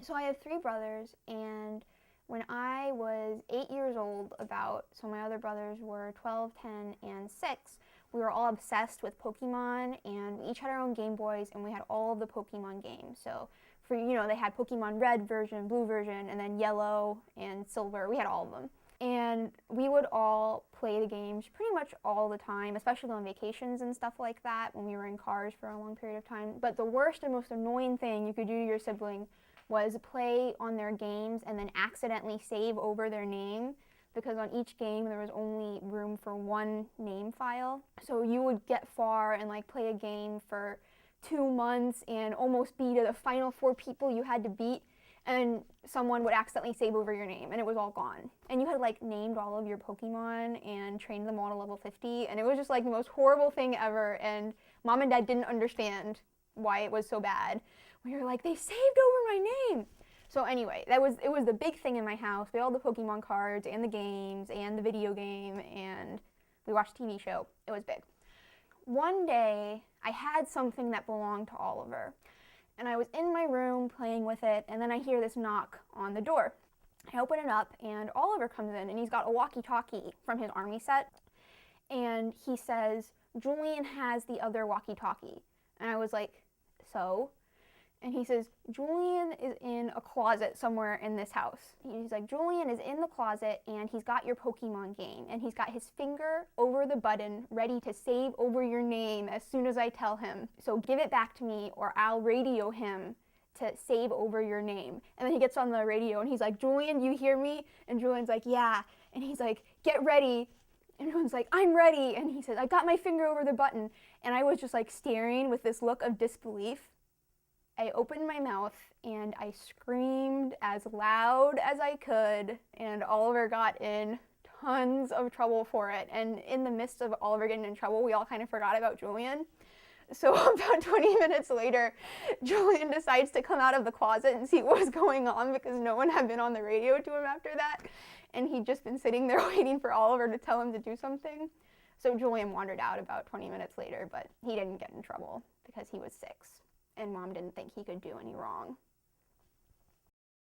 So I have three brothers, and when I was 8 years old, so my other brothers were 12, 10, and 6, we were all obsessed with Pokemon, and we each had our own Game Boys, and we had all of the Pokemon games. So they had Pokemon Red version, Blue version, and then Yellow and Silver. We had all of them. And we would all play the games pretty much all the time, especially on vacations and stuff like that when we were in cars for a long period of time. But the worst and most annoying thing you could do to your sibling was play on their games and then accidentally save over their name, because on each game there was only room for one name file. So you would get far and play a game for 2 months and almost be to the final 4 people you had to beat, and someone would accidentally save over your name and it was all gone. And you had named all of your Pokemon and trained them all to level 50, and it was just the most horrible thing ever, and Mom and Dad didn't understand why it was so bad. We were like, they saved over my name. So anyway, it was the big thing in my house. We had all the Pokemon cards and the games and the video game, and we watched a TV show. It was big. One day, I had something that belonged to Oliver, and I was in my room playing with it, and then I hear this knock on the door. I open it up, and Oliver comes in, and he's got a walkie-talkie from his army set, and he says, Julian has the other walkie-talkie. And I was like, so? And he says, Julian is in a closet somewhere in this house. He's like, Julian is in the closet, and he's got your Pokemon game, and he's got his finger over the button ready to save over your name as soon as I tell him. So give it back to me, or I'll radio him to save over your name. And then he gets on the radio, and he's like, Julian, you hear me? And Julian's like, yeah. And he's like, get ready. And everyone's like, I'm ready. And he says, I got my finger over the button. And I was just staring with this look of disbelief. I opened my mouth and I screamed as loud as I could, and Oliver got in tons of trouble for it. And in the midst of Oliver getting in trouble, we all kind of forgot about Julian. So about 20 minutes later, Julian decides to come out of the closet and see what was going on, because no one had been on the radio to him after that. And he'd just been sitting there waiting for Oliver to tell him to do something. So Julian wandered out about 20 minutes later, but he didn't get in trouble because he was 6. And Mom didn't think he could do any wrong.